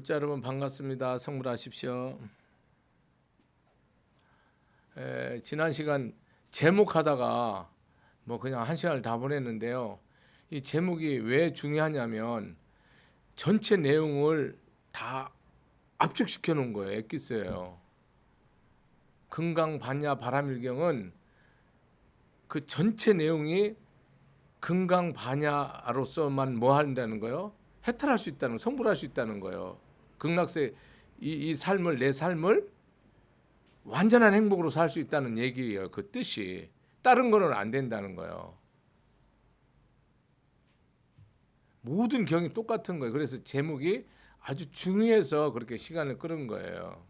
구독자 여러분 반갑습니다. 성불하십시오. 지난 시간 제목하다가 그냥 한 시간을 다 보냈는데요. 이 제목이 왜 중요하냐면 전체 내용을 다 압축시켜 놓은 거예요. 엑기스예요. 금강반야 바람일경은 그 전체 내용이 금강반야로서만 뭐 한다는 거예요? 해탈할 수 있다는, 성불할 수 있다는 거예요. 극락세 이 삶을, 내 삶을 완전한 행복으로 살 수 있다는 얘기예요. 그 뜻이. 다른 거는 안 된다는 거예요. 모든 경이 똑같은 거예요. 그래서 제목이 아주 중요해서 그렇게 시간을 끌은 거예요.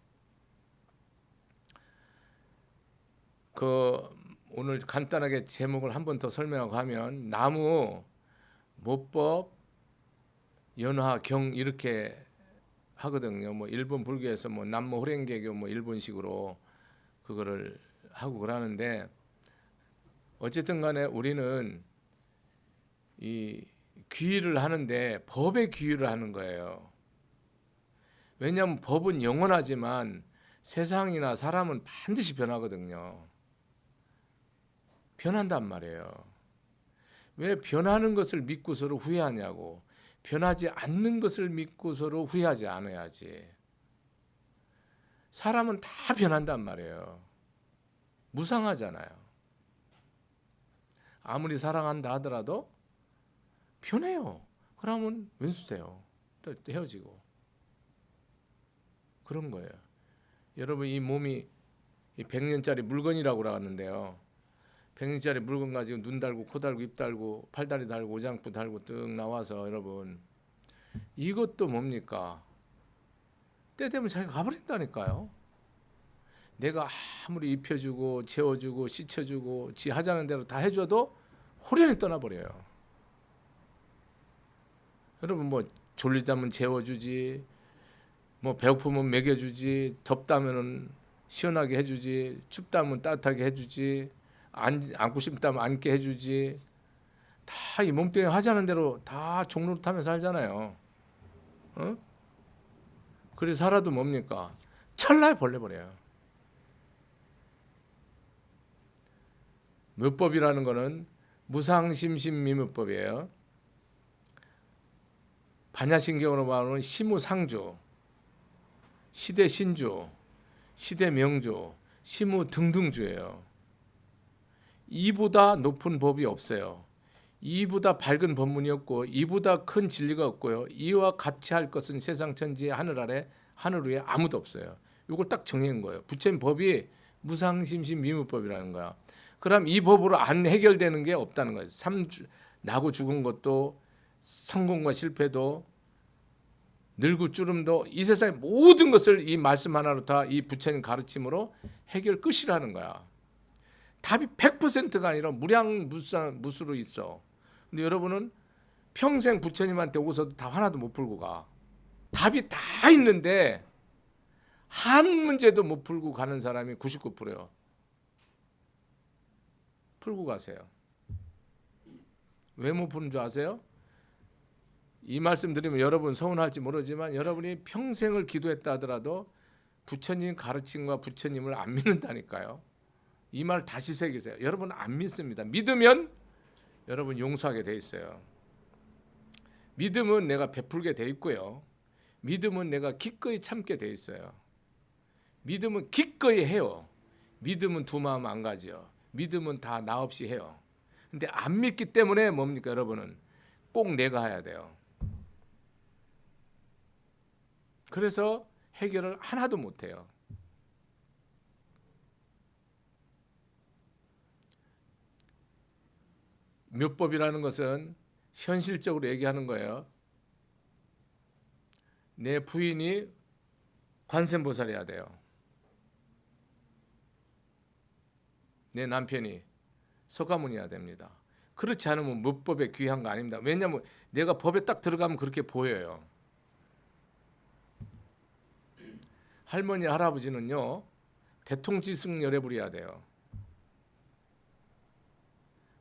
오늘 간단하게 제목을 한 번 더 설명하고 하면 나무, 모법, 연화, 경 이렇게 하거든요. 일본 불교에서 남모 호랭개교 일본식으로 그거를 하고 그러는데, 어쨌든 간에 우리는 이 귀의를 하는데 법의 귀의를 하는 거예요. 왜냐하면 법은 영원하지만 세상이나 사람은 반드시 변하거든요. 변한단 말이에요. 왜 변하는 것을 믿고서로 후회하냐고. 변하지 않는 것을 믿고서로 후회하지 않아야지. 사람은 다 변한단 말이에요. 무상하잖아요. 아무리 사랑한다 하더라도 변해요. 그러면 왼수돼요. 또 헤어지고. 그런 거예요. 여러분, 이 몸이 100년짜리 물건이라고 하는데요. 100년짜리 물건 가지고 눈 달고 코 달고 입 달고 팔다리 달고 오장부 달고 뜩 나와서, 여러분 이것도 뭡니까? 때 되면 자기가 가버린다니까요. 내가 아무리 입혀주고 재워주고 씻혀주고 지 하자는 대로 다 해줘도 호련히 떠나버려요. 여러분, 졸리다면 재워주지, 배고프면 먹여주지, 덥다면 시원하게 해주지, 춥다면 따뜻하게 해주지, 안고 싶다면 안게 해주지. 다 이 몸뚱이 하자는 대로 다 종로를 타면서 살잖아요. 어? 그래서 살아도 뭡니까? 찰나에 벌레버려요. 묘법이라는 거는 무상심신미묘법이에요. 반야신경으로 말하면 시무상주, 시대신주, 시대명주, 시무등등주예요. 이보다 높은 법이 없어요. 이보다 밝은 법문이 없고 이보다 큰 진리가 없고요. 이와 같이 할 것은 세상 천지의 하늘 아래 하늘 위에 아무도 없어요. 이걸 딱 정해놓은 거예요. 부처님 법이 무상심신미무법이라는 거야. 그럼 이 법으로 안 해결되는 게 없다는 거예요. 나고 죽은 것도, 성공과 실패도, 늙고 주름도, 이 세상의 모든 것을 이 말씀 하나로 다 이 부처님 가르침으로 해결 끝이라는 거야. 답이 100%가 아니라 무량무수로 있어. 근데 여러분은 평생 부처님한테 오고서도 답 하나도 못 풀고 가. 답이 다 있는데 한 문제도 못 풀고 가는 사람이 99%예요. 풀고 가세요. 왜 못 푸는 줄 아세요? 이 말씀 드리면 여러분 서운할지 모르지만, 여러분이 평생을 기도했다 하더라도 부처님 가르침과 부처님을 안 믿는다니까요. 이 말 다시 새기세요. 여러분 안 믿습니다. 믿으면 여러분 용서하게 돼 있어요. 믿음은 내가 베풀게 돼 있고요. 믿음은 내가 기꺼이 참게 돼 있어요. 믿음은 기꺼이 해요. 믿음은 두 마음 안 가지요. 믿음은 다 나 없이 해요. 근데 안 믿기 때문에 뭡니까, 여러분은 꼭 내가 해야 돼요. 그래서 해결을 하나도 못 해요. 묘법이라는 것은 현실적으로 얘기하는 거예요. 내 부인이 관세음보살이어야 돼요. 내 남편이 서가모니여야 됩니다. 그렇지 않으면 묘법에 귀한 거 아닙니다. 왜냐하면 내가 법에 딱 들어가면 그렇게 보여요. 할머니 할아버지는요, 대통지승열애 부려야 돼요.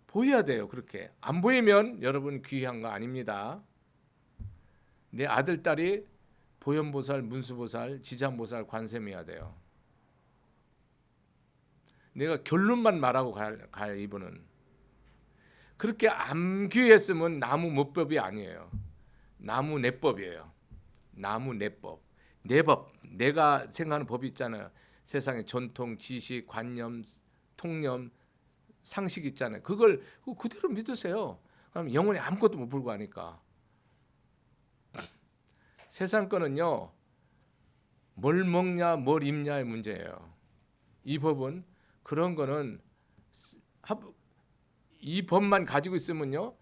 보여야 돼요. 그렇게 안 보이면 여러분 귀한 거 아닙니다. 내 아들 딸이 보현보살, 문수보살, 지장보살, 관세음해야 돼요. 내가 결론만 말하고 가요. 이분은 그렇게 암귀했으면 나무 못법이 아니에요. 나무 내법이에요. 나무 내법. 내법. 내가 생각하는 법이 있잖아요. 세상의 전통, 지식, 관념, 통념, 상식 있잖아요. 그걸 그대로 믿으세요. 그럼 영원히 아무것도 못 불구하니까. 세상 거는요, 뭘 먹냐 뭘 입냐의 문제예요. 이 법은 그런 거는 이 법만 가지고 있으면요,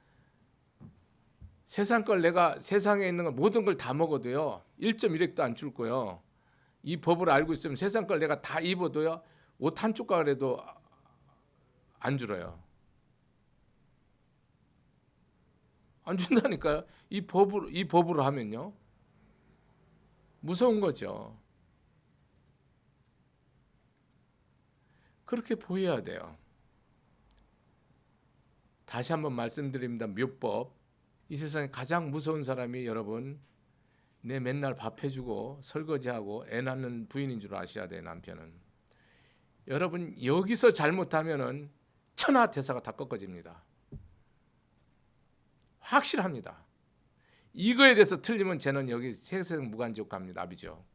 세상 걸 내가 세상에 있는 거 모든 걸 다 먹어도요 1.1획도 안 줄 거예요. 이 법을 알고 있으면 세상 걸 내가 다 입어도요 옷 한 조각이라도 안 줄어요. 안 준다니까요. 이 법으로 하면요 무서운 거죠. 그렇게 보여야 돼요. 다시 한번 말씀드립니다. 묘법. 이 세상에 가장 무서운 사람이 여러분, 내 맨날 밥 해주고 설거지하고 애 낳는 부인인 줄 아셔야 돼요. 남편은. 여러분 여기서 잘못하면은 천하대사가 다 꺾어집니다. 확실합니다. 이거에 대해서 틀리면 쟤는 여기 세상 무간지옥 갑니다. 아비죠.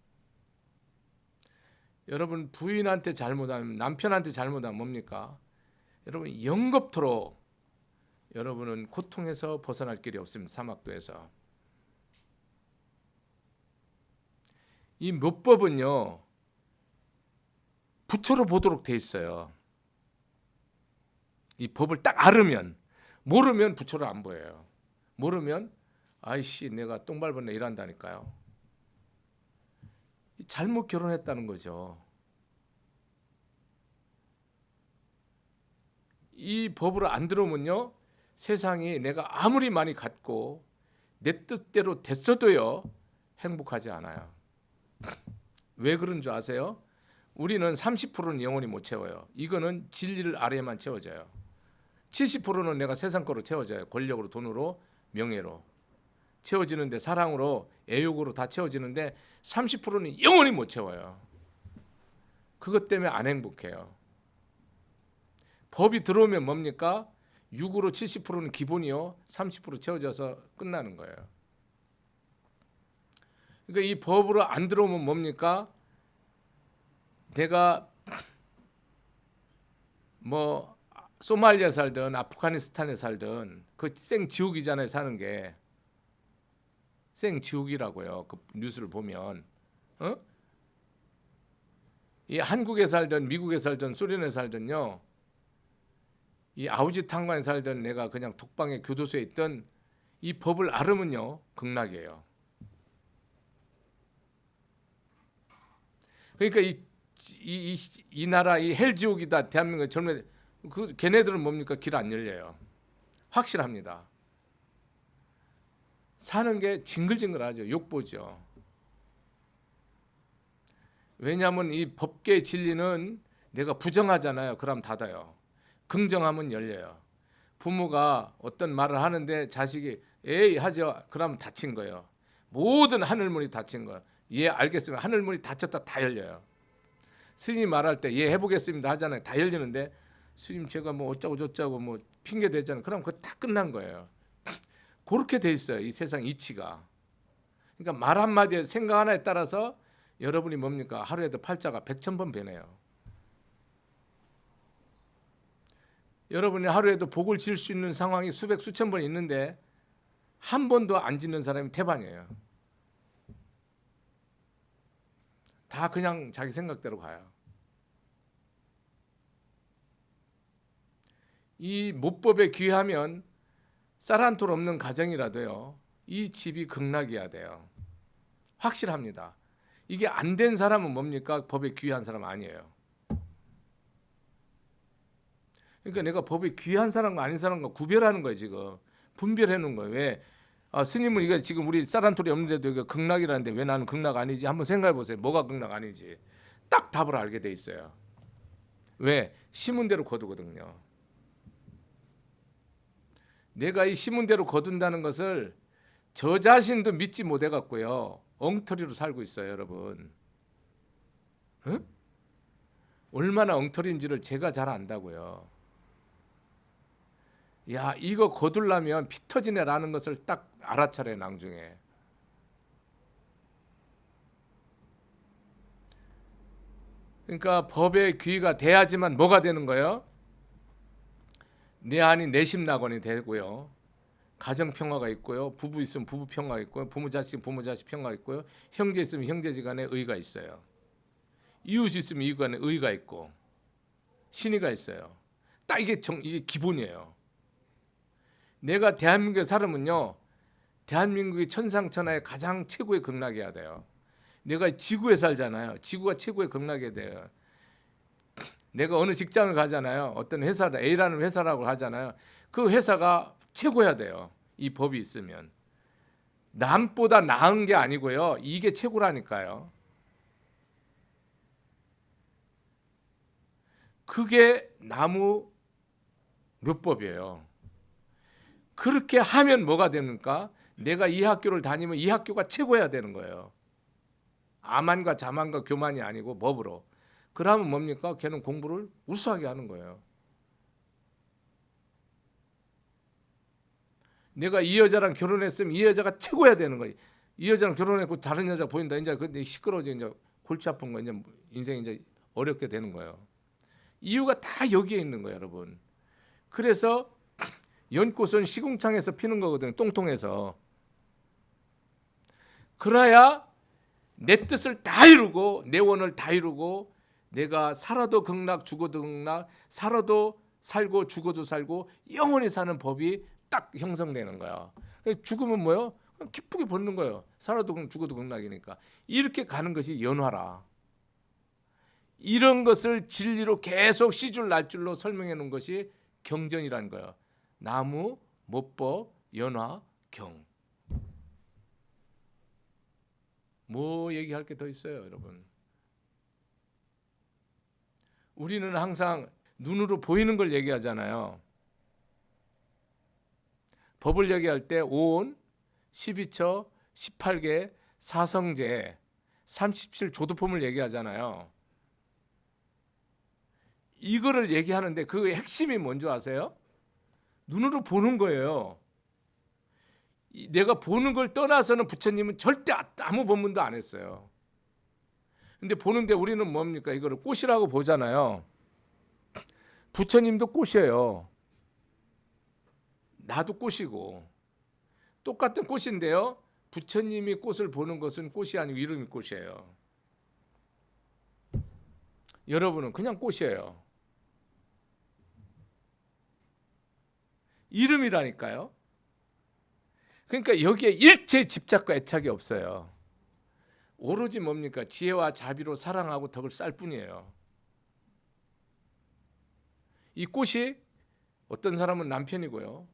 여러분 부인한테 잘못하면, 남편한테 잘못하면 뭡니까? 여러분 영겁토록 여러분은 고통에서 벗어날 길이 없습니다. 사막도에서. 이 묘법은요 부처로 보도록 돼 있어요. 이 법을 딱 알으면, 모르면 부처로 안 보여요. 모르면 아이씨 내가 똥 밟았네 이란다니까요. 잘못 결혼했다는 거죠. 이 법을 안 들어오면요 세상이 내가 아무리 많이 갖고 내 뜻대로 됐어도요 행복하지 않아요. 왜 그런 줄 아세요? 우리는 30%는 영원히 못 채워요. 이거는 진리를 아래에만 채워져요. 70%는 내가 세상 거로 채워져요. 권력으로, 돈으로, 명예로 채워지는데, 사랑으로, 애욕으로 다 채워지는데 30%는 영원히 못 채워요. 그것 때문에 안 행복해요. 법이 들어오면 뭡니까? 6으로 70%는 기본이요 30% 채워져서 끝나는 거예요. 그러니까 이 법으로 안 들어오면 뭡니까? 내가 뭐 소말리아 살든 아프가니스탄에 살든 그 생지옥이잖아요. 사는 게 생지옥이라고요. 그 뉴스를 보면 이 한국에 살든 미국에 살든 소련에 살든요, 이 아우지탄관에 살든 내가 그냥 독방에 교도소에 있던 이 법을 알으면요 극락이에요. 그러니까 이 나라 이 헬지옥이다 대한민국 젊은 그 걔네들은 뭡니까? 길 안 열려요. 확실합니다. 사는 게 징글징글하죠. 욕보죠. 왜냐하면 이 법계의 진리는 내가 부정하잖아요. 그럼 닫아요. 긍정하면 열려요. 부모가 어떤 말을 하는데 자식이 에이 하죠. 그러면 닫힌 거예요. 모든 하늘문이 닫힌 거예요. 예 알겠습니다. 하늘문이 닫혔다 다 열려요. 스님 말할 때 예 해보겠습니다 하잖아요. 다 열리는데 스님 제가 뭐 어쩌고 저쩌고 뭐 핑계 대잖아요. 그럼 그거 다 끝난 거예요. 그렇게 돼 있어요. 이 세상 이치가. 그러니까 말 한마디에 생각 하나에 따라서 여러분이 뭡니까? 하루에도 팔자가 100,000번 변해요. 여러분이 하루에도 복을 지을 수 있는 상황이 수백 수천 번 있는데 한 번도 안 짓는 사람이 태반이에요. 다 그냥 자기 생각대로 가요. 이 모법에 귀하면 쌀 한 톨 없는 가정이라도요 이 집이 극락이어야 돼요. 확실합니다. 이게 안 된 사람은 뭡니까? 법에 귀한 사람 아니에요. 그러니까 내가 법에 귀한 사람과 아닌 사람과 구별하는 거예요. 지금 분별해 놓은 거예요. 왜? 스님은 이거 지금 우리 쌀 한 톨이 없는데도 이거 극락이라는데 왜 나는 극락 아니지? 한번 생각해 보세요. 뭐가 극락 아니지? 딱 답을 알게 돼 있어요. 왜? 심은 대로 거두거든요. 내가 이 심은 대로 거둔다는 것을 저 자신도 믿지 못해 갖고요. 엉터리로 살고 있어요, 여러분. 응? 얼마나 엉터리인지를 제가 잘 안다고요. 야, 이거 거둘라면 피 터지네라는 것을 딱 알아차려요, 나중에. 그러니까 법에 귀의가 돼야지만 뭐가 되는 거예요? 내 안이 내심낙원이 되고요. 가정 평화가 있고요. 부부 있으면 부부 평화가 있고요. 부모 자식 평화가 있고요. 형제 있으면 형제지간에 의가 있어요. 이웃 있으면 이웃간에 의가 있고 신의가 있어요. 딱 이게 기본이에요. 내가 대한민국에 살면요, 대한민국이 천상천하의 가장 최고의 극락이어야 돼요. 내가 지구에 살잖아요. 지구가 최고의 극락이 돼요. 내가 어느 직장을 가잖아요. 어떤 회사다, A라는 회사라고 하잖아요. 그 회사가 최고야 돼요. 이 법이 있으면. 남보다 나은 게 아니고요. 이게 최고라니까요. 그게 나무 묘법이에요. 그렇게 하면 뭐가 됩니까? 내가 이 학교를 다니면 이 학교가 최고야 되는 거예요. 아만과 자만과 교만이 아니고 법으로. 그러면 뭡니까? 걔는 공부를 우수하게 하는 거예요. 내가 이 여자랑 결혼했으면 이 여자가 최고야 되는 거예요. 이 여자랑 결혼했고 다른 여자 보인다. 이제 근데 시끄러워져, 이제 골치 아픈 거, 이제 인생이 이제 어렵게 되는 거예요. 이유가 다 여기에 있는 거예요, 여러분. 그래서 연꽃은 시궁창에서 피는 거거든요. 똥통에서. 그래야 내 뜻을 다 이루고 내 원을 다 이루고 내가 살아도 극락 죽어도 극락, 살아도 살고 죽어도 살고 영원히 사는 법이 딱 형성되는 거야. 죽으면 뭐요? 기쁘게 벗는 거예요. 살아도 죽어도 극락이니까. 이렇게 가는 것이 연화라. 이런 것을 진리로 계속 시줄 날줄로 설명해 놓은 것이 경전이라는 거예요. 나무, 모법, 연화, 경. 뭐 얘기할 게 더 있어요, 여러분? 우리는 항상 눈으로 보이는 걸 얘기하잖아요. 법을 얘기할 때 오온, 12처, 18개, 사성제, 37조도품을 얘기하잖아요. 이거를 얘기하는데 그 핵심이 뭔지 아세요? 눈으로 보는 거예요. 내가 보는 걸 떠나서는 부처님은 절대 아무 법문도 안 했어요. 근데 보는데 우리는 뭡니까? 이거를 꽃이라고 보잖아요. 부처님도 꽃이에요. 나도 꽃이고 똑같은 꽃인데요. 부처님이 꽃을 보는 것은 꽃이 아니고 이름이 꽃이에요. 여러분은 그냥 꽃이에요. 이름이라니까요. 그러니까 여기에 일체 집착과 애착이 없어요. 오로지 뭡니까? 지혜와 자비로 사랑하고 덕을 쌓을 뿐이에요. 이 꽃이 어떤 사람은 남편이고요,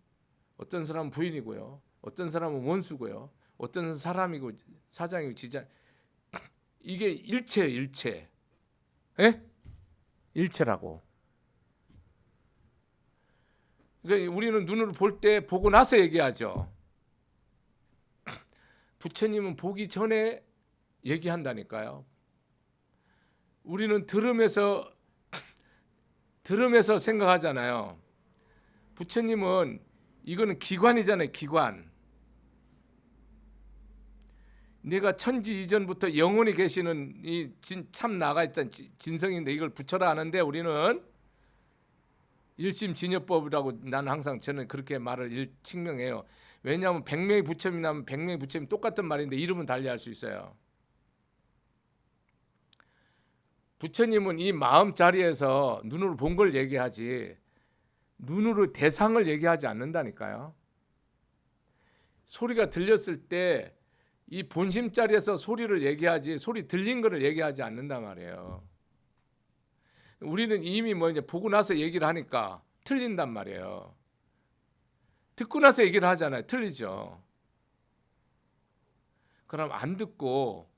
어떤 사람은 부인이고요, 어떤 사람은 원수고요, 어떤 사람이고 사장이고 지장, 이게 일체예요, 일체. 예? 일체라고. 그러니까 우리는 눈으로 볼 때 보고 나서 얘기하죠. 부처님은 보기 전에 얘기한다니까요. 우리는 들으면서 생각하잖아요. 부처님은 이거는 기관이잖아요, 기관. 내가 천지 이전부터 영원히 계시는 이 참 나가 있던 진성인데 이걸 부처라 하는데 우리는 일심진여법이라고 나는 항상 저는 그렇게 말을 증명해요. 왜냐하면 100명의 부처님이라면 100명의 부처님 똑같은 말인데 이름은 달리할 수 있어요. 부처님은 이 마음 자리에서 눈으로 본 걸 얘기하지 눈으로 대상을 얘기하지 않는다니까요. 소리가 들렸을 때 이 본심 자리에서 소리를 얘기하지 소리 들린 거를 얘기하지 않는단 말이에요. 우리는 이미 뭐 이제 보고 나서 얘기를 하니까 틀린단 말이에요. 듣고 나서 얘기를 하잖아요. 틀리죠. 그럼 안 듣고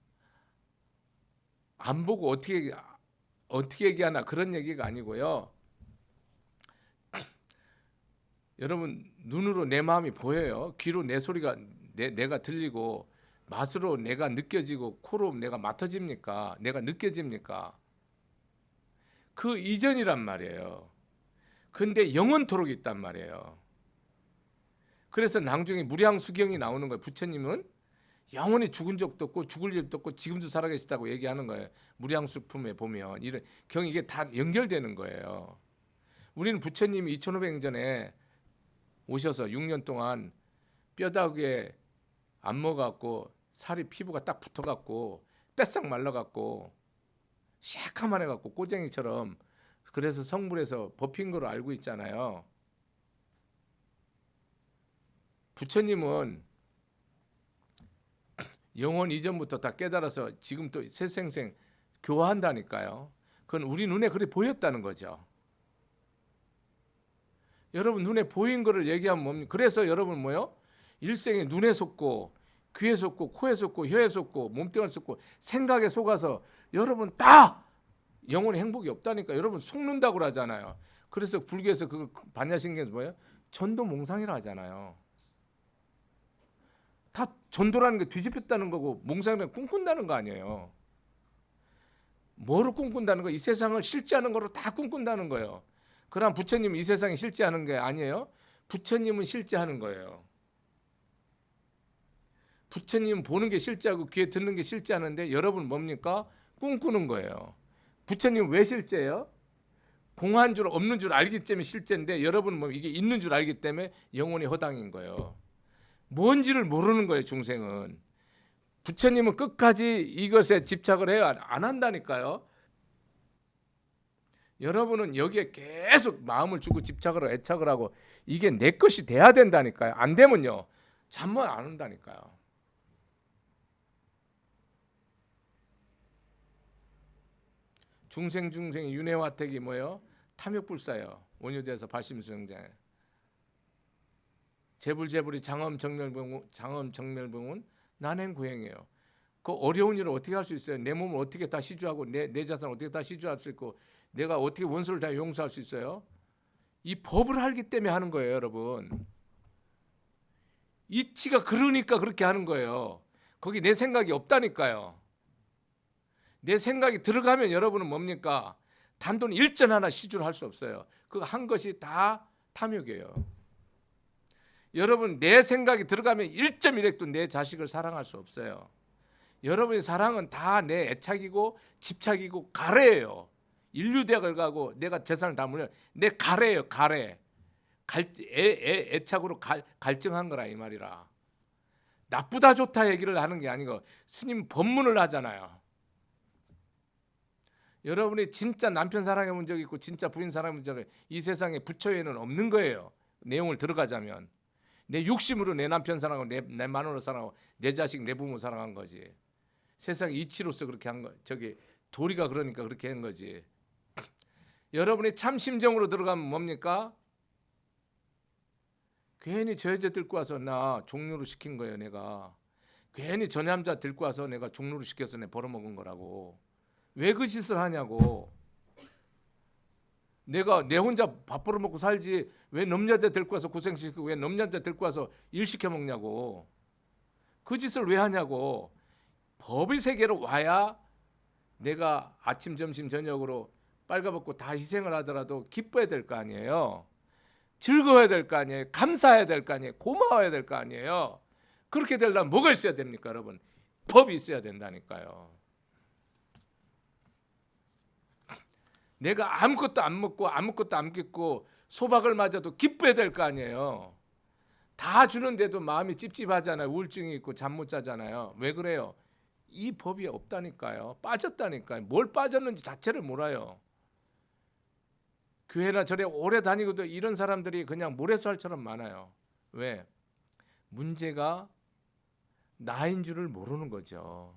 안 보고 어떻게 얘기하나 그런 얘기가 아니고요. 여러분 눈으로 내 마음이 보여요. 귀로 내 소리가 내가 들리고 맛으로 내가 느껴지고 코로 내가 맡아집니까? 내가 느껴집니까? 그 이전이란 말이에요. 근데 영원토록 있단 말이에요. 그래서 낭중에 무량수경이 나오는 거예요. 부처님은 영원히 죽은 적도 없고 죽을 일도 없고 지금도 살아계시다고 얘기하는 거예요. 무량수품에 보면 이런 경 이게 다 연결되는 거예요. 우리는 부처님이 2500년 전에 오셔서 6년 동안 뼈다귀에 안 먹어갖고 살이 피부가 딱 붙어갖고 뺏싹 말라갖고 새카만해갖고 꼬쟁이처럼 그래서 성불에서 법힌 거로 알고 있잖아요. 부처님은 영원 이전부터 다 깨달아서 지금 또 새생생 교화한다니까요. 그건 우리 눈에 그리 보였다는 거죠. 여러분 눈에 보인 거를 얘기하면 뭡니까? 그래서 여러분 뭐요? 일생에 눈에 속고 귀에 속고 코에 속고 혀에 속고 몸뚱아리에 속고 생각에 속아서 여러분 다 영원히 행복이 없다니까. 여러분 속는다고 하잖아요. 그래서 불교에서 그 반야신경에서 뭐예요? 전도몽상이라 하잖아요. 다 전도라는 게 뒤집혔다는 거고 몽상이라는 꿈꾼다는 거 아니에요. 뭐로 꿈꾼다는 거? 이 세상을 실제하는 거로 다 꿈꾼다는 거예요. 그럼 부처님은 이 세상에 실제하는 게 아니에요. 부처님은 실제하는 거예요. 부처님은 보는 게 실제하고 귀에 듣는 게 실제하는데 여러분 뭡니까? 꿈꾸는 거예요. 부처님 왜 실제예요? 공한 줄 없는 줄 알기 때문에 실제인데 여러분은 뭐 이게 있는 줄 알기 때문에 영원히 허당인 거예요. 뭔지를 모르는 거예요. 중생은. 부처님은 끝까지 이것에 집착을 해요? 안 한다니까요. 여러분은 여기에 계속 마음을 주고 집착을 하고 애착을 하고 이게 내 것이 돼야 된다니까요. 안 되면요 잠만 안 온다니까요. 중생 윤회화택이 뭐예요? 탐욕불사예요. 원효대에서 발심수영장에 재불이 장엄정멸봉은 난행구행이에요. 그 어려운 일을 어떻게 할 수 있어요? 내 몸을 어떻게 다 시주하고 내 자산을 어떻게 다 시주할 수 있고 내가 어떻게 원수를 다 용서할 수 있어요? 이 법을 알기 때문에 하는 거예요. 여러분 이치가 그러니까 그렇게 하는 거예요. 거기 내 생각이 없다니까요. 내 생각이 들어가면 여러분은 뭡니까? 단돈 일전 하나 시주를 할 수 없어요. 그거 한 것이 다 탐욕이에요. 여러분 내 생각이 들어가면 1.1핵도 내 자식을 사랑할 수 없어요. 여러분의 사랑은 다 내 애착이고 집착이고 가래예요. 인류대학을 가고 내가 재산을 다 물려 내 가래예요. 가래. 애착으로 갈증한 거라 이 말이라. 나쁘다 좋다 얘기를 하는 게 아니고 스님 법문을 하잖아요. 여러분이 진짜 남편 사랑해 본 적 있고 진짜 부인 사랑해 본 적이 이 세상에 부처에는 없는 거예요. 내용을 들어가자면 내 욕심으로 내 남편 사랑하고 내 마누라 사랑하고 내 자식 내 부모 사랑한 거지. 세상 이치로서 그렇게 한 거. 저기 도리가 그러니까 그렇게 한 거지. 여러분이 참 심정으로 들어가면 뭡니까? 괜히 저 여자 들고 와서 나 종로로 시킨 거예요. 내가 괜히 저 남자 들고 와서 내가 종로로 시켜서 내 벌어먹은 거라고. 왜 그 짓을 하냐고. 내가 내 혼자 밥 벌어먹고 살지 왜 남자들 들고 와서 고생시키고 왜 남자들 들고 와서 일 시켜 먹냐고. 그 짓을 왜 하냐고. 법의 세계로 와야 내가 아침 점심 저녁으로 빨가벗고 다 희생을 하더라도 기뻐야 될 거 아니에요. 즐거워야 될 거 아니에요. 감사해야 될 거 아니에요. 고마워야 될 거 아니에요. 그렇게 되려면 뭐가 있어야 됩니까 여러분? 법이 있어야 된다니까요. 내가 아무것도 안 먹고 아무것도 안 깃고 소박을 맞아도 기뻐야 될 거 아니에요. 다 주는데도 마음이 찝찝하잖아요. 우울증이 있고 잠 못 자잖아요. 왜 그래요? 이 법이 없다니까요. 빠졌다니까요. 뭘 빠졌는지 자체를 몰라요. 교회나 절에 오래 다니고도 이런 사람들이 그냥 모래살처럼 많아요. 왜? 문제가 나인 줄을 모르는 거죠.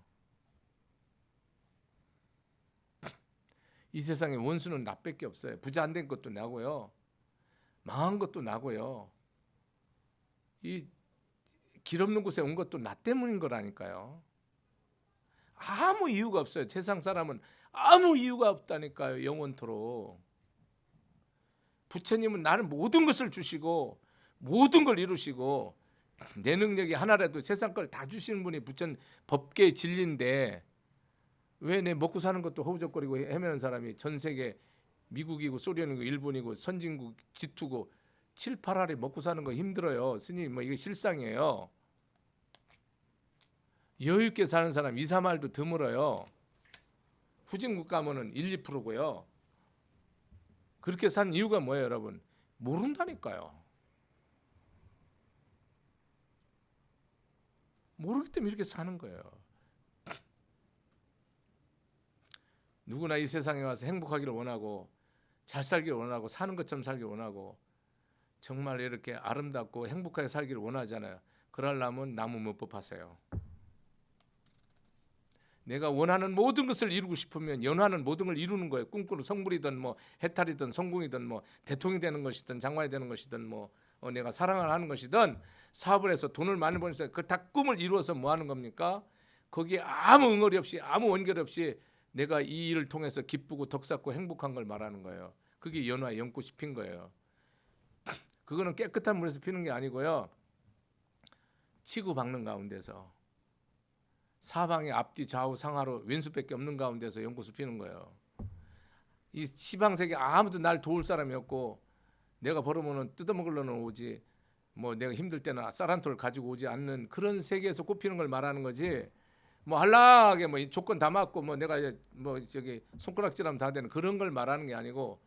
이 세상에 원수는 나밖에 없어요. 부자 안 된 것도 나고요. 망한 것도 나고요. 이 길 없는 곳에 온 것도 나 때문인 거라니까요. 아무 이유가 없어요. 세상 사람은 아무 이유가 없다니까요. 영원토록. 부처님은 나는 모든 것을 주시고 모든 걸 이루시고 내 능력이 하나라도 세상 걸 다 주시는 분이 부처는 법계의 진리인데 왜 내 먹고 사는 것도 허우적거리고 헤매는 사람이 전 세계 미국이고 소련이고 일본이고 선진국 G2고 7, 8알이 먹고 사는 거 힘들어요. 스님 뭐 이게 실상이에요. 여유 있게 사는 사람 2, 3알도 드물어요. 후진국 가면은 1, 2%고요. 그렇게 사는 이유가 뭐예요, 여러분? 모른다니까요. 모르기 때문에 이렇게 사는 거예요. 누구나 이 세상에 와서 행복하기를 원하고 잘 살기를 원하고 사는 것처럼 살기를 원하고 정말 이렇게 아름답고 행복하게 살기를 원하잖아요. 그러려면 나무 못법 하세요. 내가 원하는 모든 것을 이루고 싶으면 연하는 모든 걸 이루는 거예요. 꿈꾸는 성불이든 뭐 해탈이든 성공이든 뭐 대통령이 되는 것이든 장관이 되는 것이든 뭐 내가 사랑을 하는 것이든 사업을 해서 돈을 많이 버는 그 다 꿈을 이루어서 뭐 하는 겁니까? 거기에 아무 응어리 없이 아무 원결 없이 내가 이 일을 통해서 기쁘고 덕쌓고 행복한 걸 말하는 거예요. 그게 연화 연꽃이 핀 거예요. 그거는 깨끗한 물에서 피는 게 아니고요. 치고 박는 가운데서 사방에 앞뒤 좌우 상하로 왼수밖에 없는 가운데서 연꽃을 피는 거예요. 이 시방세계 아무도 날 도울 사람이 없고 내가 벌어보면 뜯어먹으려는 오지 뭐 내가 힘들 때는 쌀 한 톨 가지고 오지 않는 그런 세계에서 꽃피는 걸 말하는 거지. 뭐 한락하게 뭐 조건 다 맞고 뭐 내가 뭐 저기 손가락질하면 다 되는 그런 걸 말하는 게 아니고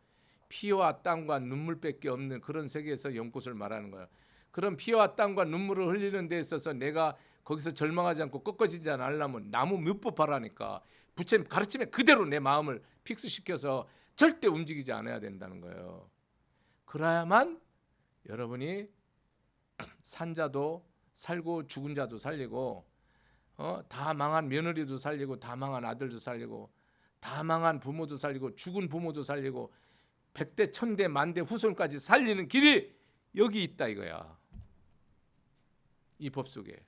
피와 땀과 눈물밖에 없는 그런 세계에서 연꽃을 말하는 거예요. 그런 피와 땀과 눈물을 흘리는 데 있어서 내가 거기서 절망하지 않고 꺾어지지 않으려면 나무 묘법 하라니까. 부처님 가르침에 그대로 내 마음을 픽스시켜서 절대 움직이지 않아야 된다는 거예요. 그래야만 여러분이 산자도 살고 죽은 자도 살리고 다 망한 며느리도 살리고 다 망한 아들도 살리고 다 망한 부모도 살리고 죽은 부모도 살리고 100대 1000대 만대 후손까지 살리는 길이 여기 있다 이거야. 이 법 속에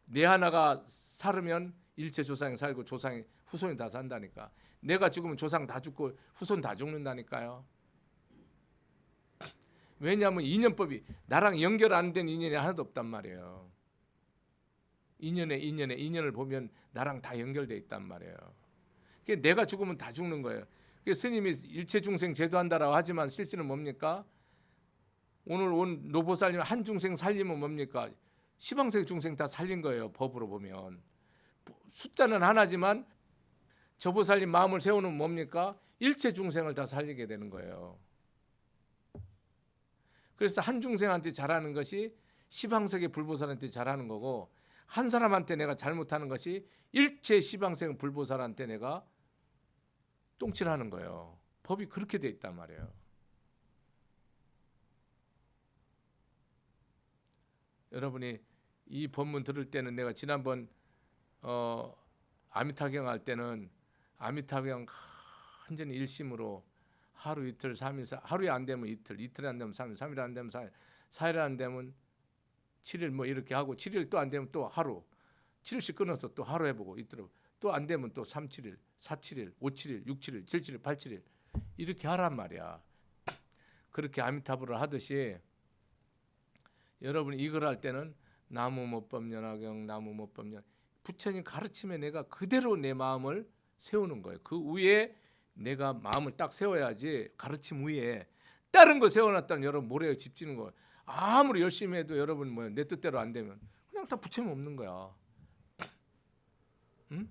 내 하나가 살으면 일체 조상이 살고 조상이 후손이 다 산다니까. 내가 죽으면 조상 다 죽고 후손 다 죽는다니까요. 왜냐하면 인연법이 나랑 연결 안 된 인연이 하나도 없단 말이에요. 인연을 보면 나랑 다 연결돼 있단 말이에요. 내가 죽으면 다 죽는 거예요. 스님이 일체 중생 제도한다라고 하지만 실제는 뭡니까? 오늘 온 노보살님 한 중생 살리면 뭡니까? 시방생 중생 다 살린 거예요. 법으로 보면 숫자는 하나지만 저 보살님 마음을 세우는 뭡니까? 일체 중생을 다 살리게 되는 거예요. 그래서 한 중생한테 잘하는 것이 시방sek의 불보살한테 잘하는 거고 한 사람한테 내가 잘못하는 것이 일체 시방생 불보살한테 내가 똥칠하는 거예요. 법이 그렇게 돼 있단 말이에요. 여러분이 이 본문 들을 때는 내가 지난번 아미타경 할 때는 아미타경 완전히 일심으로 하루 이틀 3일 하루에 안 되면 이틀 이틀에 안 되면 3일 3일 안 되면 4일 4일 안 되면 7일 뭐 이렇게 하고 7일 또 안 되면 또 하루 7일씩 끊어서 또 하루 해보고 이틀 또 안 되면 또 3, 7일 4, 7일 5, 7일 6, 7일 7, 7일 8, 7일 이렇게 하란 말이야. 그렇게 아미타불을 하듯이 여러분이 이걸 할 때는 나무 못법연화경 나무 못법연 부처님 가르침에 내가 그대로 내 마음을 세우는 거예요. 그 위에 내가 마음을 딱 세워야지. 가르침 위에 다른 거 세워놨다면 여러분 모래에 집 지는 거 아무리 열심히 해도 여러분 뭐 내 뜻대로 안 되면 그냥 다 부처님 없는 거야. 응?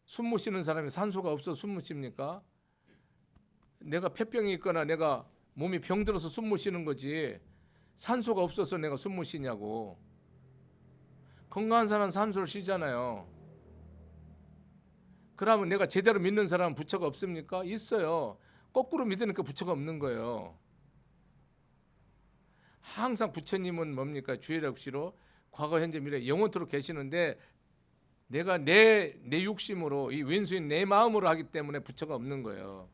숨 못 쉬는 사람이 산소가 없어 숨 못 쉽니까? 내가 폐병이 있거나 내가 몸이 병들어서 숨 못 쉬는 거지 산소가 없어서 내가 숨 못 쉬냐고. 건강한 사람은 산소를 쉬잖아요. 그러면 내가 제대로 믿는 사람은 부처가 없습니까? 있어요. 거꾸로 믿으니까 부처가 없는 거예요. 항상 부처님은 뭡니까? 주의력시로 과거 현재 미래 영원토록 계시는데 내가 내 욕심으로 이 왼수인 내 마음으로 하기 때문에 부처가 없는 거예요.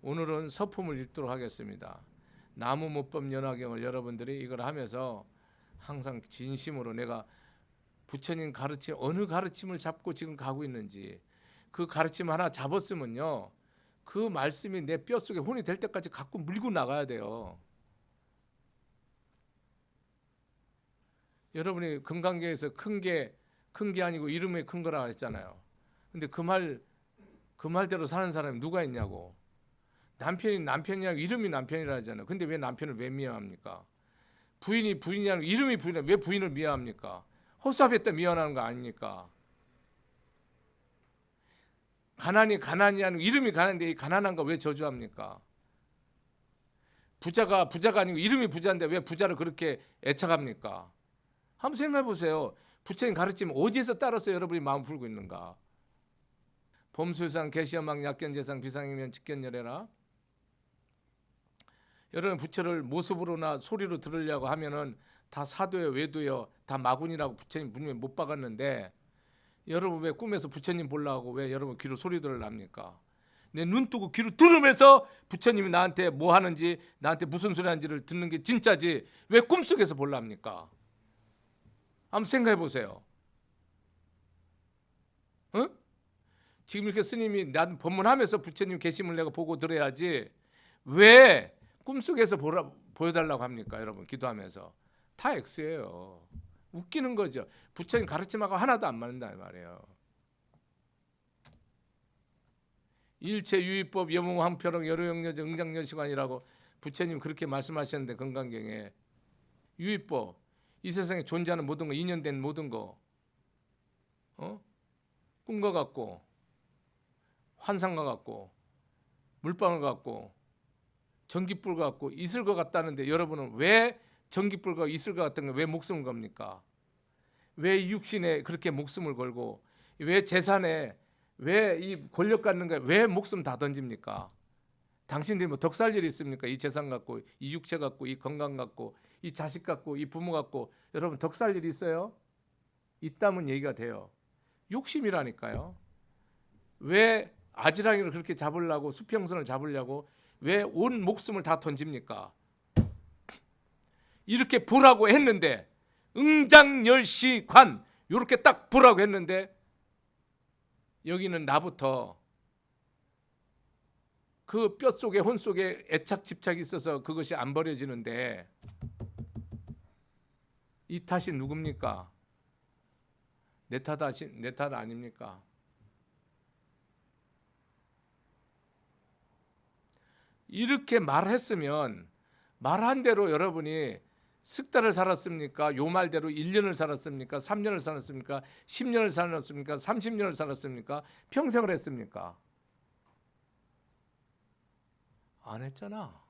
오늘은 서품을 읽도록 하겠습니다. 나무 못법 연화경을 여러분들이 이걸 하면서 항상 진심으로 내가 부처님 가르침 어느 가르침을 잡고 지금 가고 있는지 그 가르침 하나 잡았으면요 그 말씀이 내 뼛속에 혼이 될 때까지 갖고 밀고 나가야 돼요. 여러분이 금강경에서 큰 게 아니고 이름이 큰 거라 했잖아요. 근데 그 말대로 사는 사람이 누가 있냐고. 남편이 남편이라고 이름이 남편이라 하잖아요. 근데 왜 남편을 왜 미워합니까? 부인이 부인이라고 이름이 부인이라 왜 부인을 미워합니까? 허수아비했다 미워하는 거 아닙니까? 가난이라는 이름이 가난한데 가난한 거 왜 저주합니까? 부자가 아니고 이름이 부자인데 왜 부자를 그렇게 애착합니까? 한번 생각해 보세요. 부처님 가르치면 어디에서 따라서 여러분이 마음 풀고 있는가? 범수유상 계시여망 약견재상 비상이면 직견열애라. 여러분 부처를 모습으로나 소리로 들으려고 하면은 다 사도요 외도요 다 마군이라고 부처님 분명히 못 박았는데 여러분 왜 꿈에서 부처님 보려고 왜 여러분 귀로 소리 들으랍니까? 내 눈 뜨고 귀로 들으면서 부처님이 나한테 뭐 하는지 나한테 무슨 소리 하는지를 듣는 게 진짜지 왜 꿈속에서 보랍니까? 한번 생각해 보세요. 응? 지금 이렇게 스님이 난 법문하면서 부처님 계심을 내가 보고 들어야지 왜 꿈속에서 보여달라고 합니까? 여러분 기도하면서 다 X예요. 웃기는 거죠. 부처님 가르침하고 하나도 안 맞는다 말이에요. 일체 유의법 여몽황표록 여로영여정 응장여시관이라고 부처님 그렇게 말씀하셨는데 건강경에 유의법 이 세상에 존재하는 모든 거 인연된 모든 거 꿈과 같고 환상과 같고 물방울 같고 전기불 같고 있을 것 같다는데 여러분은 왜 전기불과 있을 것 같은 거 왜 목숨을 겁니까? 왜 육신에 그렇게 목숨을 걸고 왜 재산에 왜 이 권력 갖는 거에 왜 목숨 다 던집니까? 당신들이 뭐 덕살 일이 있습니까? 이 재산 갖고 이 육체 갖고 이 건강 갖고 이 자식 갖고 이 부모 갖고 여러분 덕살 일이 있어요? 있다면 얘기가 돼요. 욕심이라니까요. 왜 아지랑이를 그렇게 잡으려고 수평선을 잡으려고 왜 온 목숨을 다 던집니까? 이렇게 보라고 했는데 응장열시관 이렇게 딱 보라고 했는데 여기는 나부터 그 뼛속에 혼속에 애착 집착이 있어서 그것이 안 버려지는데 이 탓이 누굽니까? 내 탓 아닙니까? 이렇게 말했으면 말한 대로 여러분이 석 달을 살았습니까? 요 말대로 1년을 살았습니까? 3년을 살았습니까? 10년을 살았습니까? 30년을 살았습니까? 평생을 했습니까? 안 했잖아.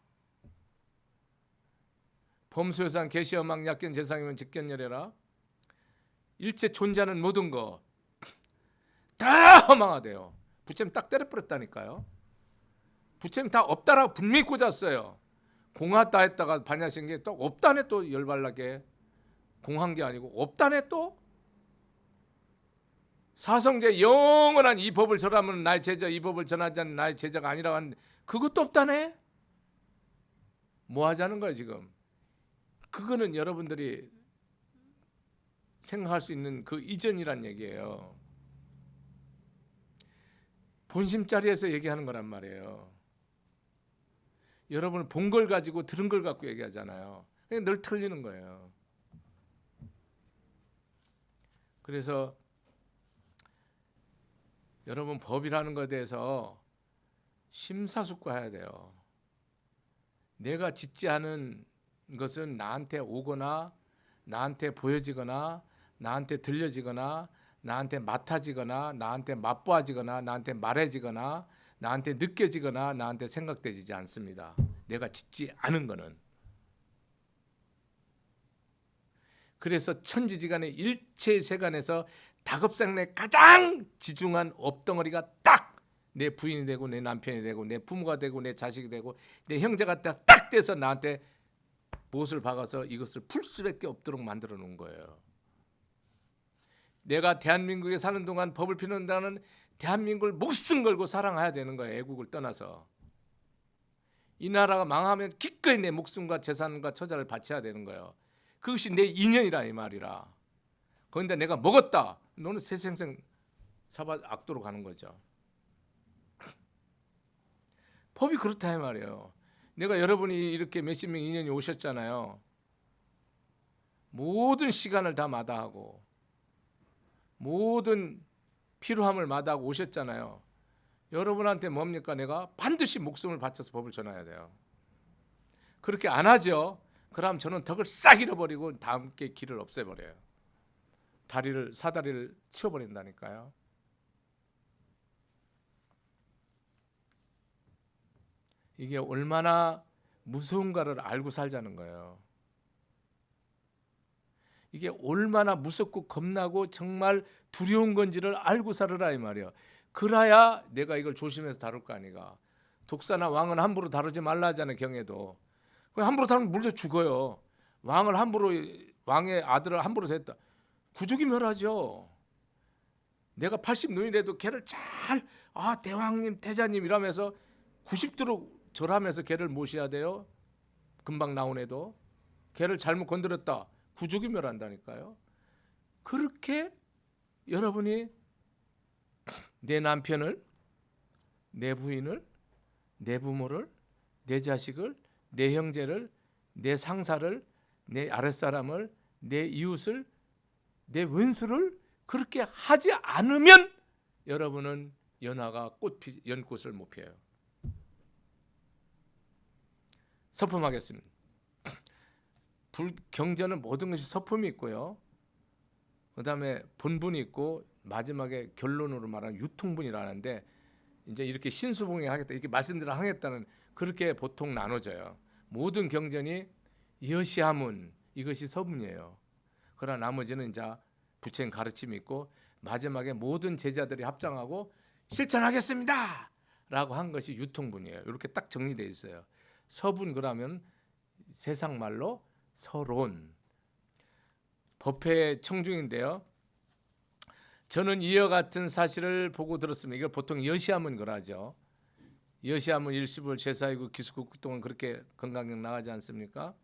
범수여상 계시여망 약견 재상이면 직견열애라. 일체 존재하는 모든 거 다 허망하대요. 부처님 딱 때려버렸다니까요. 부처님 다 없다라고 분명히 꽂았어요. 공하다 했다가 반야신 게 또 없다네 또 열발나게 공한 게 아니고 없다네 또 사성제 영원한 이 법을 전하면 나의 제자 이 법을 전하지 않는 나의 제자가 아니라고 하는데 그것도 없다네. 뭐 하자는 거야 지금. 그거는 여러분들이 생각할 수 있는 그 이전이란 얘기예요. 본심자리에서 얘기하는 거란 말이에요. 여러분 본 걸 가지고 들은 걸 갖고 얘기하잖아요. 늘 틀리는 거예요. 그래서 여러분 법이라는 것에 대해서 심사숙고해야 돼요. 내가 짓지 않은 것은 나한테 오거나 나한테 보여지거나 나한테 들려지거나 나한테 맡아지거나 나한테 맛보아지거나 나한테 말해지거나 나한테 느껴지거나 나한테 생각되지 않습니다. 내가 짓지 않은 거는. 그래서 천지지간의 일체세간에서 다급생내 가장 지중한 업덩어리가 딱 내 부인이 되고 내 남편이 되고 내 부모가 되고 내 자식이 되고 내 형제가 딱 돼서 나한테 못을 박아서 이것을 풀 수밖에 없도록 만들어 놓은 거예요. 내가 대한민국에 사는 동안 법을 피운다는 대한민국을 목숨 걸고 사랑해야 되는 거예요. 애국을 떠나서. 이 나라가 망하면 기꺼이 내 목숨과 재산과 처자를 바쳐야 되는 거예요. 그것이 내 인연이라 이 말이라. 그런데 내가 먹었다. 너는 새생생 사바 악도로 가는 거죠. 법이 그렇다 이 말이에요. 내가 여러분이 이렇게 몇십 명 인연이 오셨잖아요. 모든 시간을 다 마다하고 모든 필요함을 마다하고 오셨잖아요. 여러분한테 뭡니까? 내가 반드시 목숨을 바쳐서 법을 전해야 돼요. 그렇게 안 하죠. 그럼 저는 덕을 싹 잃어버리고 다음 게 길을 없애버려요. 사다리를 치워버린다니까요. 이게 얼마나 무서운가를 알고 살자는 거예요. 이게 얼마나 무섭고 겁나고 정말 두려운 건지를 알고 살으라 이 말이에요. 그래야 내가 이걸 조심해서 다룰 거 아니가. 독사나 왕은 함부로 다루지 말라 하잖아요. 경에도. 함부로 다루면 물려 죽어요. 왕의 아들을 함부로 됐다. 구족이 멸하죠. 내가 80 노인에도 걔를 잘 대왕님 태자님 이러면서 90도로 절하면서 걔를 모셔야 돼요. 금방 나온 애도 걔를 잘못 건드렸다. 구족이 멸한다니까요. 그렇게 여러분이 내 남편을, 내 부인을, 내 부모를, 내 자식을, 내 형제를, 내 상사를, 내 아랫사람을, 내 이웃을, 내 원수를 그렇게 하지 않으면 여러분은 연화가 연꽃을 못 펴요. 서품하겠습니다. 경전은 모든 것이 서품이 있고요. 그 다음에 본분이 있고 마지막에 결론으로 말하는 유통분이라는데 이제 이렇게 신수봉행하겠다 이렇게 말씀들을 하겠다는 그렇게 보통 나눠져요. 모든 경전이 여시하문 이것이 서문이에요. 그러나 나머지는 이제 부처님 가르침이 있고 마지막에 모든 제자들이 합장하고 실천하겠습니다 라고 한 것이 유통분이에요. 이렇게 딱 정리되어 있어요. 서분 그러면 세상 말로 서론. 법회 청중인데요. 저는 이와 같은 사실을 보고 들었습니다. 이걸 보통 여시하문 그러죠. 여시하문 일시불 제사이고 기수국 동안 그렇게 건강경 나가지 않습니까?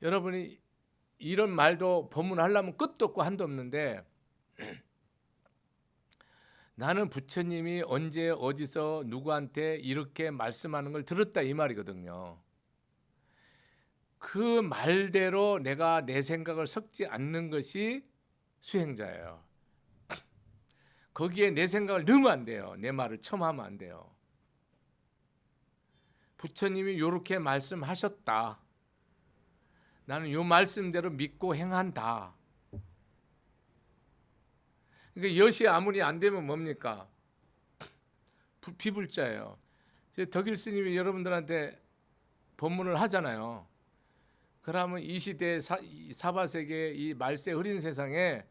여러분이 이런 말도 법문하려면 끝도 없고 한도 없는데 나는 부처님이 언제 어디서 누구한테 이렇게 말씀하는 걸 들었다 이 말이거든요. 그 말대로 내가 내 생각을 섞지 않는 것이 수행자예요. 거기에 내 생각을 넣으면 안 돼요. 내 말을 첨하면 안 돼요. 부처님이 이렇게 말씀하셨다. 나는 이 말씀대로 믿고 행한다. 그러니까 여시 아무리 안 되면 뭡니까? 비불자예요. 덕일 스님이 여러분들한테 법문을 하잖아요. 그러면 이 시대 사바세계 이 말세 흐린 세상에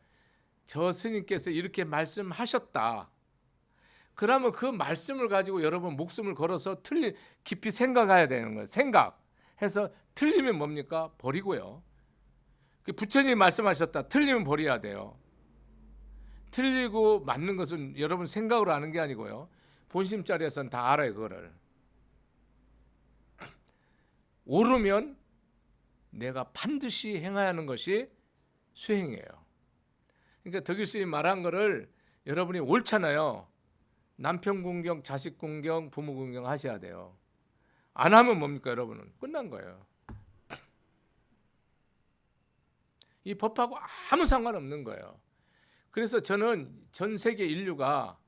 저 스님께서 이렇게 말씀하셨다. 그러면 그 말씀을 가지고 여러분 목숨을 걸어서 깊이 생각해야 되는 거예요. 생각해서 틀리면 뭡니까? 버리고요. 부처님이 말씀하셨다. 틀리면 버려야 돼요. 틀리고 맞는 것은 여러분 생각으로 아는 게 아니고요. 본심자리에서는 다 알아요. 그거를. 옳으면 내가 반드시 행해야 하는 것이 수행이에요. 그러니까 덕일 스님 말한 거를 여러분이 옳잖아요. 남편 공경, 자식 공경, 부모 공경 하셔야 돼요. 안 하면 뭡니까 여러분은? 끝난 거예요. 이 법하고 아무 상관없는 거예요. 그래서 저는 전 세계 인류가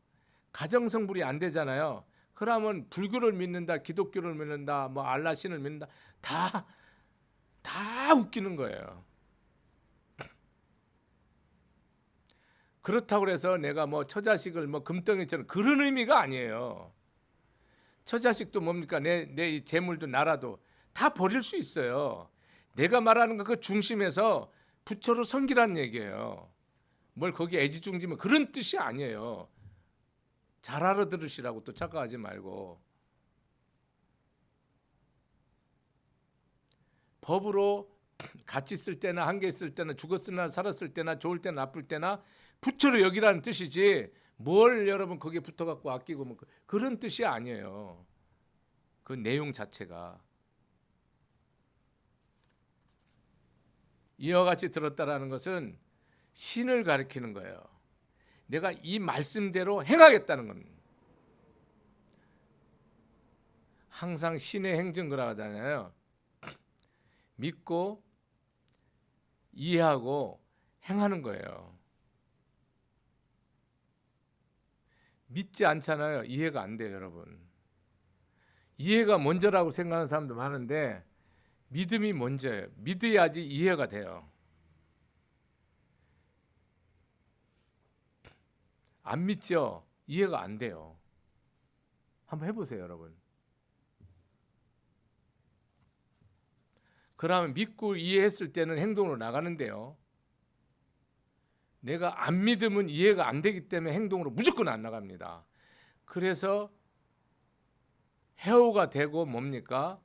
가정성불이 안 되잖아요. 그러면 불교를 믿는다, 기독교를 믿는다, 뭐 알라 신을 믿는다, 다 웃기는 거예요. 그렇다고 해서 내가 뭐 처자식을 뭐 금덩이처럼 그런 의미가 아니에요. 처자식도 뭡니까? 내 재물도 나라도 다 버릴 수 있어요. 내가 말하는 거 그 중심에서 부처로 섬기라는 얘기예요. 뭘 거기 애지중지면 그런 뜻이 아니에요. 잘 알아들으시라고 또 착각하지 말고. 법으로 같이 쓸 때나 한개 있을 때나 죽었으나 살았을 때나 좋을 때나 나쁠 때나 부처로 여기라는 뜻이지 뭘 여러분 거기에 붙어갖고 아끼고 뭐 그런 뜻이 아니에요. 그 내용 자체가. 이와 같이 들었다라는 것은 신을 가리키는 거예요. 내가 이 말씀대로 행하겠다는 겁니다. 항상 신의 행정거라 하잖아요. 믿고 이해하고 행하는 거예요. 믿지 않잖아요. 이해가 안 돼요, 여러분. 이해가 먼저라고 생각하는 사람도 많은데 믿음이 먼저예요. 믿어야지 이해가 돼요. 안 믿죠? 이해가 안 돼요. 한번 해보세요, 여러분. 그러면 믿고 이해했을 때는 행동으로 나가는데요. 내가 안 믿으면 이해가 안 되기 때문에 행동으로 무조건 안 나갑니다. 그래서 해오가 되고 뭡니까?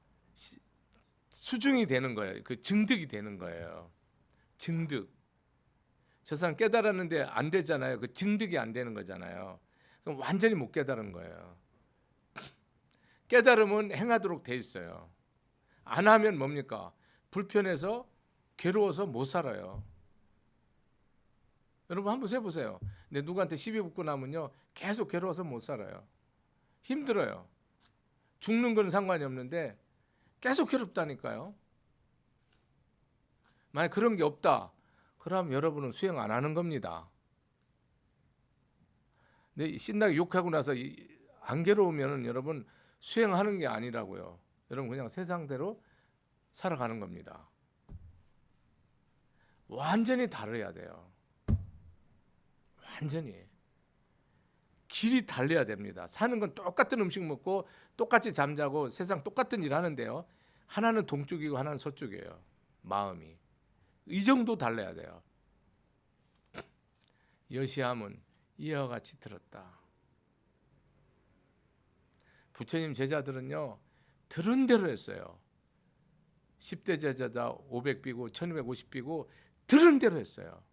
수중이 되는 거예요. 그 증득이 되는 거예요. 증득. 저 사람 깨달았는데 안 되잖아요. 그 증득이 안 되는 거잖아요. 그럼 완전히 못 깨달은 거예요. 깨달으면 행하도록 돼 있어요. 안 하면 뭡니까? 불편해서 괴로워서 못 살아요. 여러분 한번 해보세요. 근데 누구한테 시비 붙고 나면요 계속 괴로워서 못 살아요. 힘들어요. 죽는 건 상관이 없는데 계속 괴롭다니까요. 만약 그런 게 없다, 그럼 여러분은 수행 안 하는 겁니다. 근데 신나게 욕하고 나서 안 괴로우면 여러분 수행하는 게 아니라고요. 여러분 그냥 세상대로 살아가는 겁니다. 완전히 다르야 돼요. 완전히 길이 달라야 됩니다. 사는 건 똑같은 음식 먹고 똑같이 잠자고 세상 똑같은 일 하는데요. 하나는 동쪽이고 하나는 서쪽이에요. 마음이 이 정도 달라야 돼요. 여시함은 이와 같이 들었다. 부처님 제자들은요 들은 대로 했어요. 10대 제자다 500비고 1250비고 들은 대로 했어요.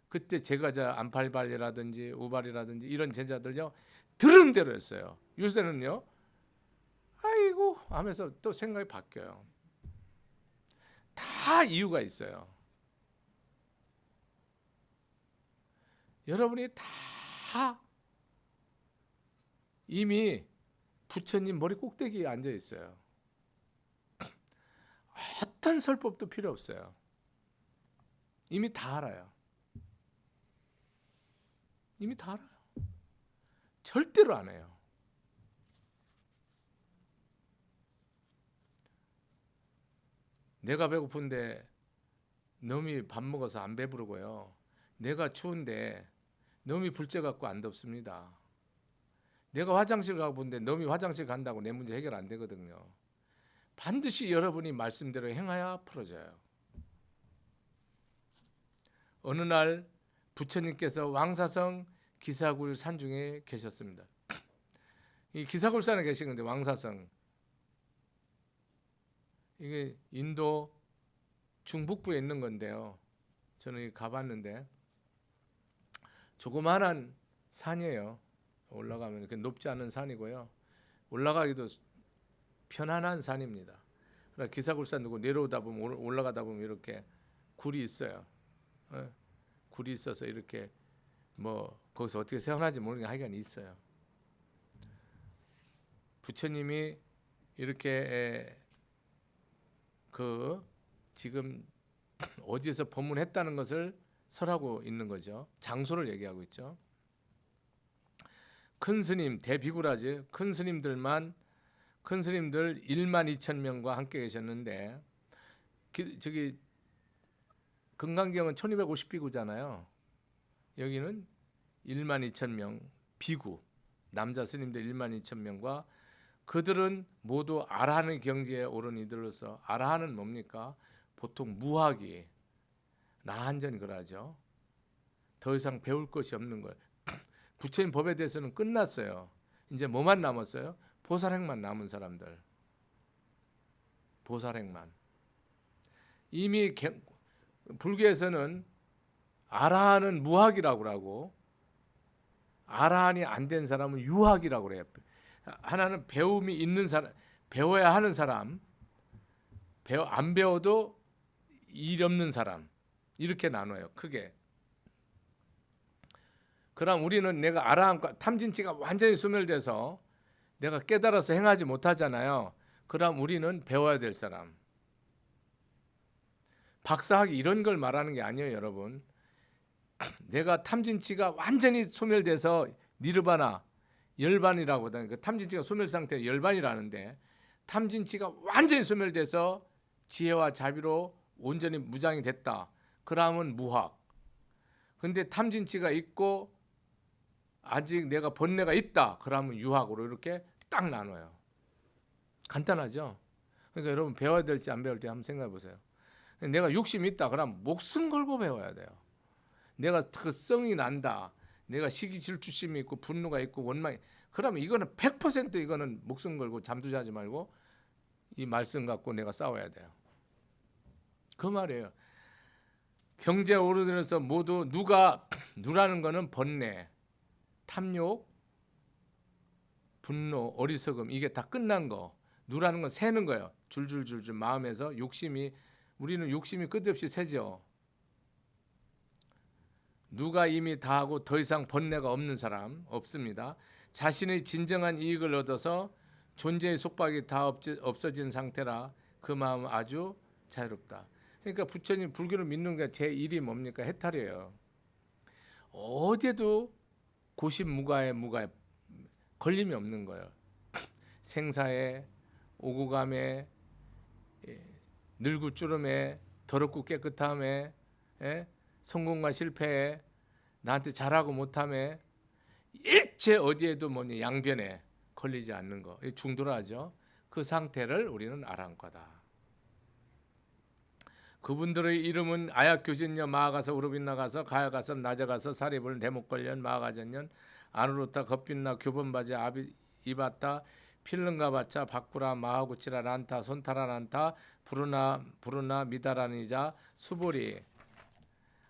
그때 제가자 안팔발이라든지 우발이라든지 이런 제자들요 들은 대로 했어요. 요새는요 아이고 하면서 또 생각이 바뀌어요. 다 이유가 있어요. 여러분이 다 이미 부처님 머리 꼭대기에 앉아 있어요. 어떤 설법도 필요 없어요. 이미 다 알아요. 이미 다 알아요. 절대로 안 해요. 내가 배고픈데 놈이 밥 먹어서 안 배부르고요. 내가 추운데 놈이 불째 갖고 안 덥습니다. 내가 화장실 가고 본데 놈이 화장실 간다고 내 문제 해결 안 되거든요. 반드시 여러분이 말씀대로 행해야 풀어져요. 어느 날 부처님께서 왕사성 기사굴 산중에 계셨습니다. 이 기사굴산에 계신 건데 왕사성 이게 인도 중북부에 있는 건데요. 저는 가봤는데 조그마한 산이에요. 올라가면 이렇게 높지 않은 산이고요. 올라가기도 편안한 산입니다. 그러나 기사굴산 두고 내려오다 보면 올라가다 보면 이렇게 굴이 있어요. 굴이 있어서 이렇게 뭐 거기서 어떻게 생활하는지 모르겠는데 하여간 있어요. 부처님이 이렇게 그 지금 어디에서 법문했다는 것을 설하고 있는 거죠. 장소를 얘기하고 있죠. 큰 스님 대비구라지 큰 스님들 1만 2천 명과 함께 계셨는데 저기 금강경은 1250비구잖아요. 여기는 1만 2천 명 비구 남자 스님들 1만 2천 명과 그들은 모두 아라한의 경지에 오른 이들로서 아라한은 뭡니까? 보통 무학이 나한전 그러죠. 더 이상 배울 것이 없는 거예요. 부처님 법에 대해서는 끝났어요. 이제 뭐만 남았어요? 보살행만 남은 사람들. 보살행만. 이미 불교에서는 아라한은 무학이라고 하고 아라한이 안 된 사람은 유학이라고 그래요. 하나는 배움이 있는 사람, 배워야 하는 사람, 안 배워도 일 없는 사람 이렇게 나눠요. 크게. 그럼 우리는 내가 아라한과 탐진치가 완전히 소멸돼서 내가 깨달아서 행하지 못하잖아요. 그럼 우리는 배워야 될 사람. 박사학위 이런 걸 말하는 게 아니에요, 여러분. 내가 탐진치가 완전히 소멸돼서 니르바나, 열반이라고 하다니, 그 탐진치가 소멸 상태 열반이라는데, 탐진치가 완전히 소멸돼서 지혜와 자비로 온전히 무장이 됐다. 그러면 무학. 근데 탐진치가 있고 아직 내가 번뇌가 있다. 그러면 유학으로 이렇게 딱 나눠요. 간단하죠? 그러니까 여러분 배워야 될지 안 배울지 한번 생각해 보세요. 내가 욕심이 있다. 그럼 목숨 걸고 배워야 돼요. 내가 그 성이 난다. 내가 시기 질투심이 있고 분노가 있고 원망이. 그러면 이거는 100% 이거는 목숨 걸고 잠두자지 말고 이 말씀 갖고 내가 싸워야 돼요. 그 말이에요. 경제 오르내려서 모두 누라는 거는 번뇌, 탐욕, 분노, 어리석음 이게 다 끝난 거. 누라는 건 새는 거예요. 줄줄줄줄 마음에서 욕심이 우리는 욕심이 끝없이 새죠. 누가 이미 다 하고 더 이상 번뇌가 없는 사람 없습니다. 자신의 진정한 이익을 얻어서 존재의 속박이 다 없어진 상태라 그 마음 아주 자유롭다. 그러니까 부처님 불교를 믿는 게 제 일이 뭡니까? 해탈이에요. 어디에도 고심무가에 걸림이 없는 거예요. 생사에 오고감에 늙고-쭈름에 더럽고 깨끗함에 성공과 실패에 나한테 잘하고 못함에 일체 어디에도 뭐니 양변에 걸리지 않는 거 중도라죠. 그 상태를 우리는 아랑과다. 그분들의 이름은 아약교진녀 마아가서 우르빈나가서 가야가서 나자가서 사리불 대목걸련 마아가전년 아누루타 겁빛나 교본바제 이바타 필름가바차 바꾸라 마하구치라 란타 손타라 란타 부르나 미다라니자 수보리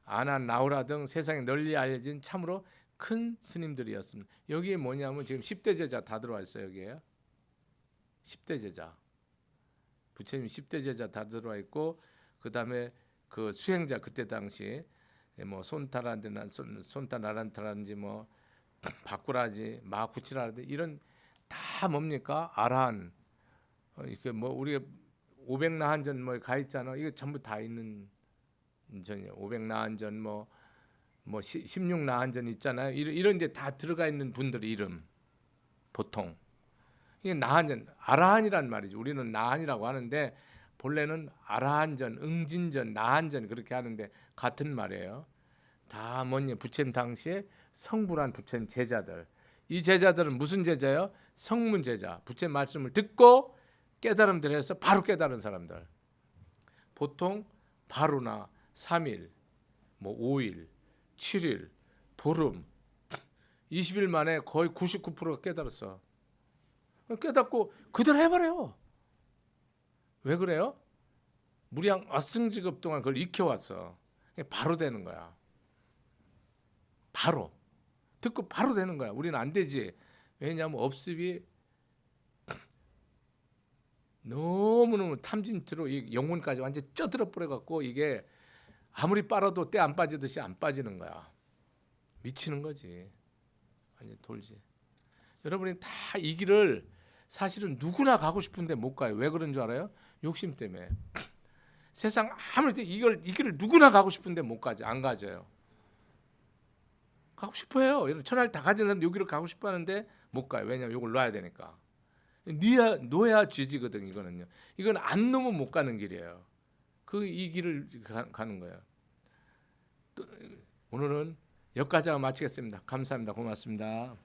아나 나우라 등 세상에 널리 알려진 참으로 큰 스님들이었습니다. 여기에 뭐냐면 지금 10대 제자 다 들어와 있어요. 여기에 10대 제자 부처님 10대 제자 다 들어와 있고 그 다음에 그 수행자 그때 당시 뭐 손타라란타라든지 뭐 바꾸라지 마구치라든지 이런 다 뭡니까 아라한 이렇게 뭐 우리가 500나한전 뭐 가 있잖아. 이거 전부 다 있는 전이요. 500나한전 뭐 16나한전 있잖아요. 이런 이제 다 들어가 있는 분들의 이름 보통 이게 나한전 아라한이란 말이죠. 우리는 나한이라고 하는데 본래는 아라한전, 응진전, 나한전 그렇게 하는데 같은 말이에요. 다 뭐냐 부처님 당시에 성불한 부처님 제자들. 이 제자들은 무슨 제자예요? 성문 제자. 부처님 말씀을 듣고 깨달음 들여서 바로 깨달은 사람들. 보통 바로나 3일, 뭐 5일, 7일, 보름, 20일 만에 거의 99%가 깨달았어. 깨닫고 그대로 해버려요. 왜 그래요? 무량 어승직업 동안 그걸 익혀왔어. 바로 되는 거야. 바로. 듣고 바로 되는 거야. 우리는 안 되지. 왜냐하면 업습이 너무너무 탐진치로 이 영혼까지 완전 쪄들어 버려갖고 이게 아무리 빨아도 때 안 빠지듯이 안 빠지는 거야. 미치는 거지. 완전 돌지. 여러분이 다 이 길을 사실은 누구나 가고 싶은데 못 가요. 왜 그런 줄 알아요? 욕심 때문에. 세상 아무리 이 길을 누구나 가고 싶은데 못 가지. 안 가져요. 가고 싶어요. 천하를 다 가진 사람 여기로 가고 싶어 하는데 못 가요. 왜냐면 이걸 놔야 되니까. 놓야 쥐지거든 이거는요. 이건 안 놓으면 못 가는 길이에요. 이 길을 가는 거예요. 오늘은 여기까지 마치겠습니다. 감사합니다. 고맙습니다.